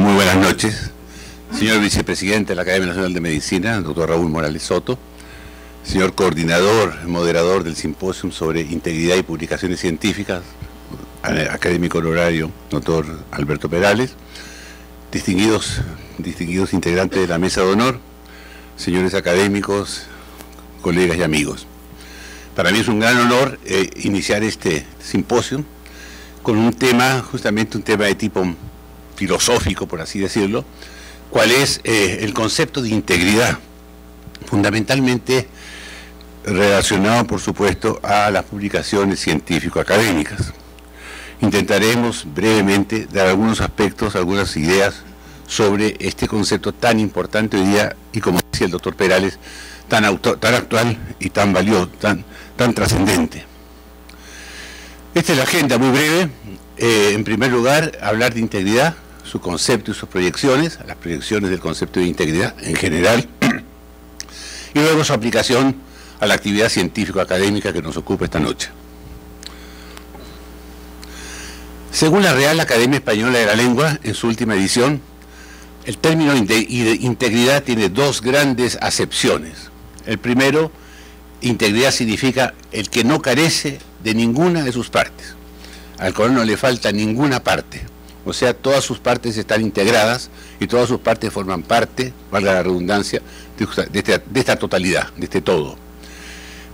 Muy buenas noches, señor vicepresidente de la Academia Nacional de Medicina, doctor Raúl Morales Soto, señor coordinador, moderador del simposio sobre integridad y publicaciones científicas, académico honorario, doctor Alberto Perales, distinguidos integrantes de la mesa de honor, señores académicos, colegas y amigos. Para mí es un gran honor iniciar este simposio con un tema, justamente un tema de tipo filosófico, por así decirlo, cuál es el concepto de integridad, fundamentalmente relacionado, por supuesto, a las publicaciones científico-académicas. Intentaremos brevemente dar algunos aspectos, algunas ideas sobre este concepto tan importante hoy día y, como decía el doctor Perales, tan actual y tan valioso, tan trascendente. Esta es la agenda muy breve. En primer lugar, hablar de integridad, su concepto y sus proyecciones, las proyecciones del concepto de integridad en general, y luego su aplicación a la actividad científico-académica que nos ocupa esta noche. Según la Real Academia Española de la Lengua, en su última edición, el término integridad tiene dos grandes acepciones. El primero, integridad significa el que no carece de ninguna de sus partes, al cual no le falta ninguna parte, o sea, todas sus partes están integradas y todas sus partes forman parte, valga la redundancia, de esta totalidad, de este todo.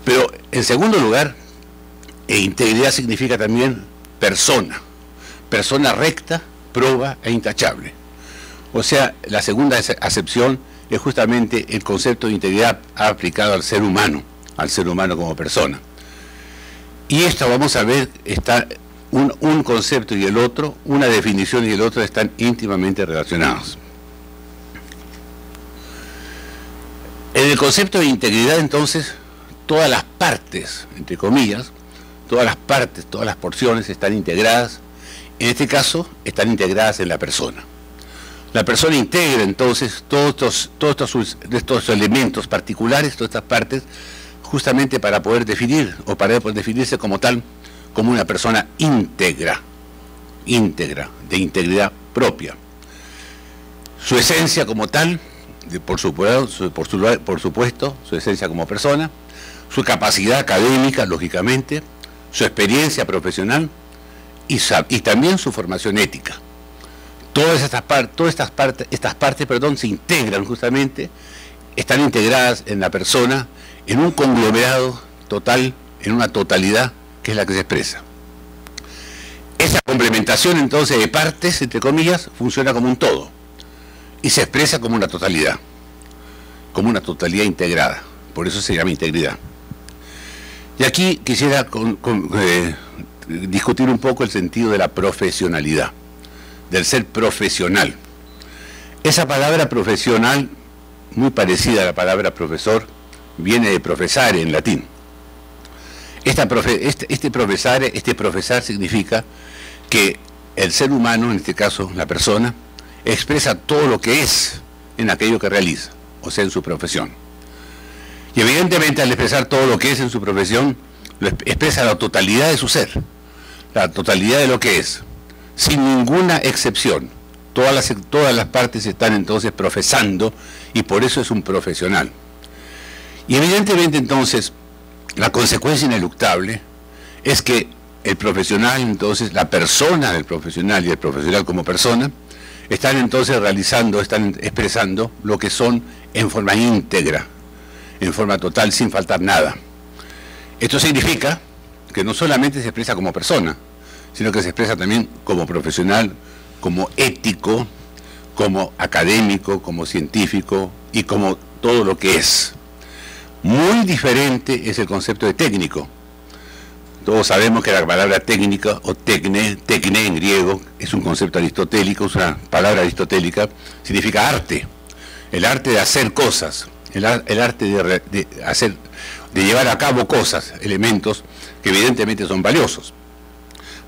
Pero, en segundo lugar, integridad significa también persona recta, proba e intachable. O sea, la segunda acepción es justamente el concepto de integridad aplicado al ser humano como persona. Y esto, vamos a ver, está un concepto y el otro, una definición y el otro están íntimamente relacionados. En el concepto de integridad, entonces, todas las partes, entre comillas, todas las porciones están integradas. En este caso, están integradas en la persona. La persona integra entonces todos estos elementos particulares, todas estas partes, justamente para poder definir, o para poder definirse como tal, como una persona íntegra, de integridad propia. Su esencia como tal, por supuesto, su esencia como persona, su capacidad académica, lógicamente, su experiencia profesional y también su formación ética. Todas estas partes se integran justamente, están integradas en la persona, en un conglomerado total, en una totalidad que es la que se expresa. Esa complementación entonces de partes, entre comillas, funciona como un todo y se expresa como una totalidad integrada. Por eso se llama integridad. Y aquí quisiera discutir un poco el sentido de la profesionalidad, del ser profesional. Esa palabra profesional, muy parecida a la palabra profesor, viene de profesare en latín. Este profesar significa que el ser humano, en este caso la persona, expresa todo lo que es en aquello que realiza, o sea, en su profesión. Y evidentemente al expresar todo lo que es en su profesión, expresa la totalidad de su ser, la totalidad de lo que es, sin ninguna excepción. Todas las partes están entonces profesando y por eso es un profesional. Y evidentemente entonces la consecuencia ineluctable es que el profesional, entonces la persona del profesional y el profesional como persona, están entonces están expresando lo que son en forma íntegra, en forma total, sin faltar nada. Esto significa que no solamente se expresa como persona, sino que se expresa también como profesional, como ético, como académico, como científico y como todo lo que es. Muy diferente es el concepto de técnico. Todos sabemos que la palabra técnica o tecne en griego es un concepto aristotélico, es una palabra aristotélica, significa arte, el arte de hacer cosas, el arte de llevar a cabo cosas, elementos que evidentemente son valiosos.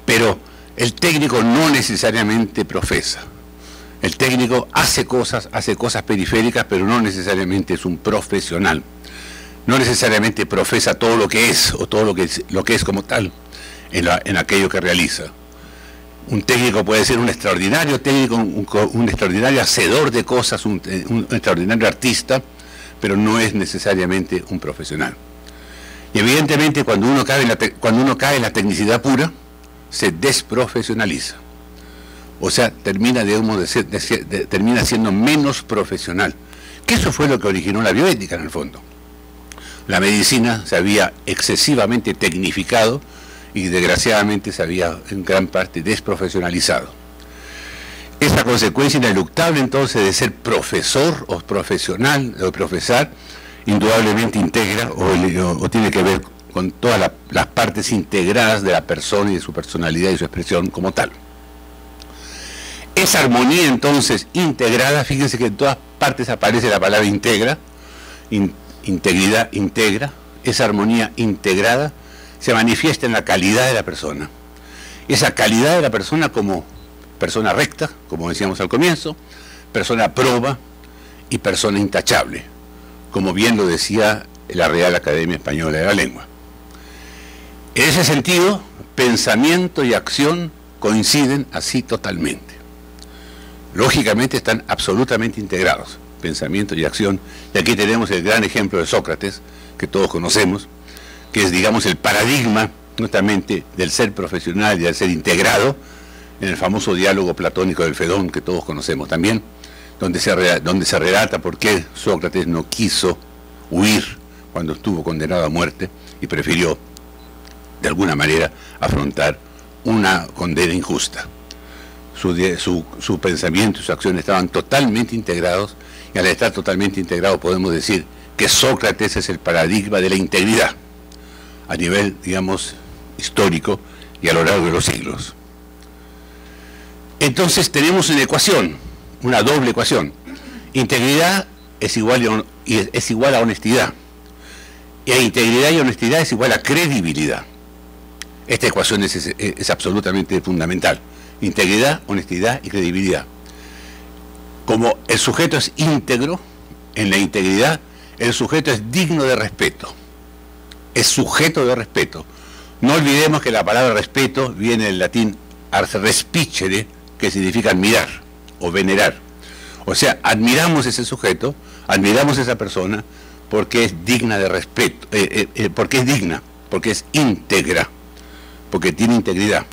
Pero el técnico no necesariamente profesa. El técnico hace cosas periféricas, pero no necesariamente es un profesional. No necesariamente profesa todo lo que es, o todo lo que es como tal, en aquello que realiza. Un técnico puede ser un extraordinario técnico, un extraordinario hacedor de cosas, un extraordinario artista, pero no es necesariamente un profesional. Y evidentemente cuando uno cae en la tecnicidad pura, se desprofesionaliza. O sea, termina siendo menos profesional. Que eso fue lo que originó la bioética en el fondo. La medicina se había excesivamente tecnificado y desgraciadamente se había en gran parte desprofesionalizado. Esa consecuencia ineluctable entonces de ser profesor o profesional o profesar, indudablemente integra o tiene que ver con todas las partes integradas de la persona y de su personalidad y su expresión como tal. Esa armonía entonces integrada, fíjense que en todas partes aparece la palabra integra, integridad integra, esa armonía integrada se manifiesta en la calidad de la persona. Esa calidad de la persona como persona recta, como decíamos al comienzo, persona proba y persona intachable, como bien lo decía la Real Academia Española de la Lengua. En ese sentido, pensamiento y acción coinciden así totalmente. Lógicamente están absolutamente integrados, pensamiento y acción, y aquí tenemos el gran ejemplo de Sócrates, que todos conocemos, que es, digamos, el paradigma, justamente, del ser profesional y del ser integrado, en el famoso diálogo platónico del Fedón, que todos conocemos también, donde se relata por qué Sócrates no quiso huir cuando estuvo condenado a muerte y prefirió, de alguna manera, afrontar una condena injusta. Su pensamiento y su acción estaban totalmente integrados, y al estar totalmente integrados podemos decir que Sócrates es el paradigma de la integridad a nivel, digamos, histórico y a lo largo de los siglos. Entonces tenemos una ecuación, una doble ecuación. Integridad es igual a honestidad, y integridad y honestidad es igual a credibilidad. Esta ecuación es absolutamente fundamental. Integridad, honestidad y credibilidad. Como el sujeto es íntegro, en la integridad, el sujeto es digno de respeto. Es sujeto de respeto. No olvidemos que la palabra respeto viene del latín ars respicere, que significa admirar o venerar. O sea, admiramos ese sujeto, admiramos esa persona, porque es digna de respeto, porque es digna, porque es íntegra, porque tiene integridad.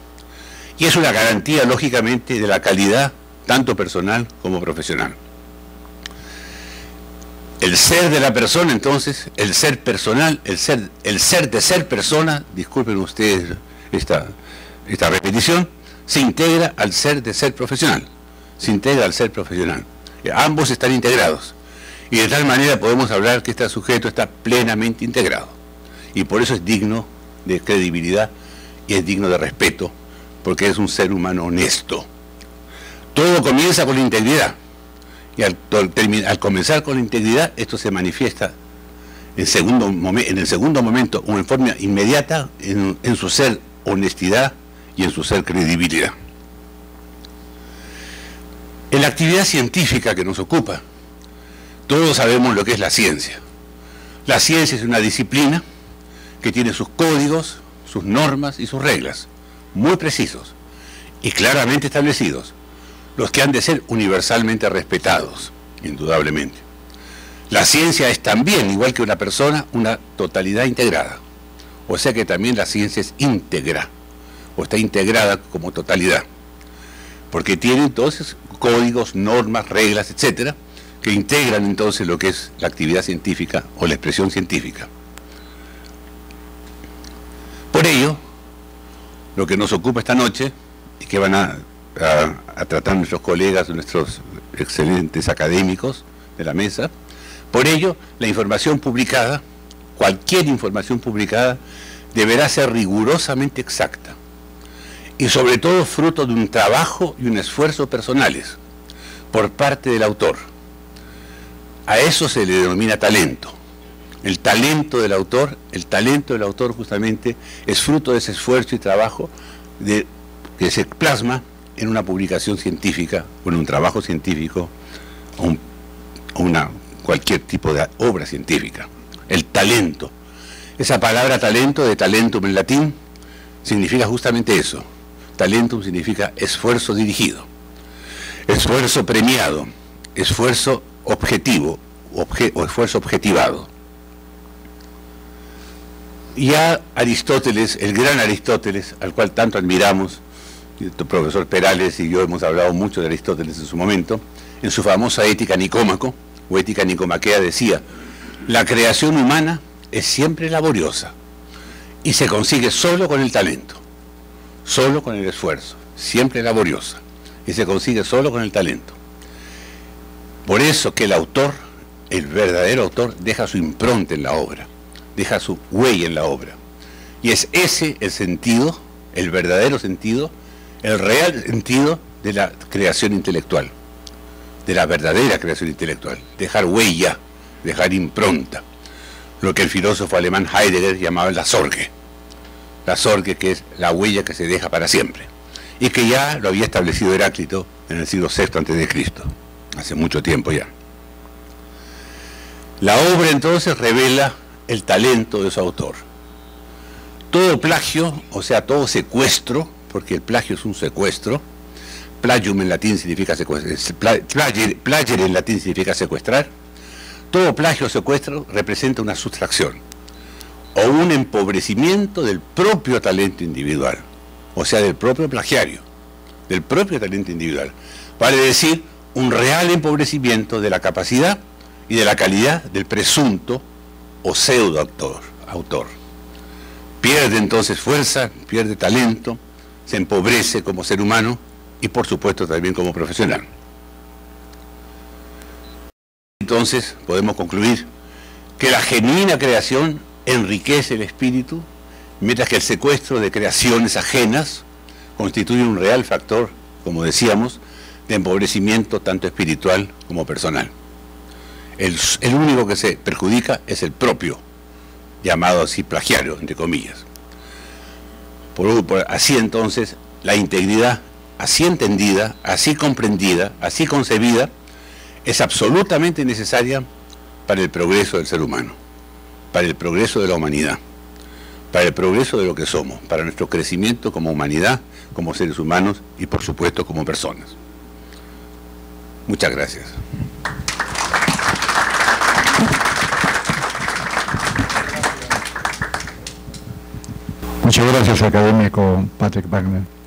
Y es una garantía, lógicamente, de la calidad, tanto personal como profesional. El ser de la persona, entonces, el ser personal, el ser de ser persona, disculpen ustedes esta repetición, se integra al ser de ser profesional, se integra al ser profesional. Ambos están integrados, y de tal manera podemos hablar que este sujeto está plenamente integrado, y por eso es digno de credibilidad y es digno de respeto, porque es un ser humano honesto. Todo comienza con la integridad, y al comenzar con la integridad, esto se manifiesta en el segundo momento o en forma inmediata en su ser honestidad y en su ser credibilidad. En la actividad científica que nos ocupa, todos sabemos lo que es la ciencia. La ciencia es una disciplina que tiene sus códigos, sus normas y sus reglas, muy precisos y claramente establecidos, los que han de ser universalmente respetados, indudablemente. La ciencia es también, igual que una persona, una totalidad integrada. O sea que también la ciencia es íntegra, o está integrada como totalidad, porque tiene entonces códigos, normas, reglas, etcétera, que integran entonces lo que es la actividad científica o la expresión científica. Por ello, lo que nos ocupa esta noche, y que van a tratar nuestros colegas, nuestros excelentes académicos de la mesa, por ello, la información publicada, cualquier información publicada, deberá ser rigurosamente exacta, y sobre todo fruto de un trabajo y un esfuerzo personales, por parte del autor. A eso se le denomina talento. El talento del autor justamente es fruto de ese esfuerzo y trabajo que se plasma en una publicación científica, o en un trabajo científico, o cualquier tipo de obra científica. El talento. Esa palabra talento, de talentum en latín, significa justamente eso. talentum significa esfuerzo dirigido, esfuerzo premiado, esfuerzo objetivo o esfuerzo objetivado. Ya Aristóteles, el gran Aristóteles, al cual tanto admiramos, el profesor Perales y yo hemos hablado mucho de Aristóteles en su momento, en su famosa Ética Nicómaco, o Ética Nicomaquea, decía: la creación humana es siempre laboriosa y se consigue solo con el talento, solo con el esfuerzo, siempre laboriosa y se consigue solo con el talento. Por eso que el autor, el verdadero autor, deja su impronta en la obra, deja su huella en la obra, y es ese el sentido, el verdadero sentido, el real sentido de la creación intelectual, de la verdadera creación intelectual: dejar huella, dejar impronta, lo que el filósofo alemán Heidegger llamaba la Sorge, que es la huella que se deja para siempre, y que ya lo había establecido Heráclito en el siglo VI a.C., hace mucho tiempo ya. La obra entonces revela el talento de su autor. Todo plagio, o sea, todo secuestro, porque el plagio es un secuestro, plagium en latín significa plagere en latín significa secuestrar. Todo plagio o secuestro representa una sustracción o un empobrecimiento del propio talento individual, o sea, del propio plagiario, del propio talento individual. Vale decir, un real empobrecimiento de la capacidad y de la calidad del presunto o pseudo autor. Pierde entonces fuerza, pierde talento, se empobrece como ser humano y por supuesto también como profesional. Entonces podemos concluir que la genuina creación enriquece el espíritu, mientras que el secuestro de creaciones ajenas constituye un real factor, como decíamos, de empobrecimiento tanto espiritual como personal. El único que se perjudica es el propio, llamado así plagiario, entre comillas. Así entonces, la integridad, así entendida, así comprendida, así concebida, es absolutamente necesaria para el progreso del ser humano, para el progreso de la humanidad, para el progreso de lo que somos, para nuestro crecimiento como humanidad, como seres humanos y por supuesto como personas. Muchas gracias. Muchas gracias, académico Patrick Wagner.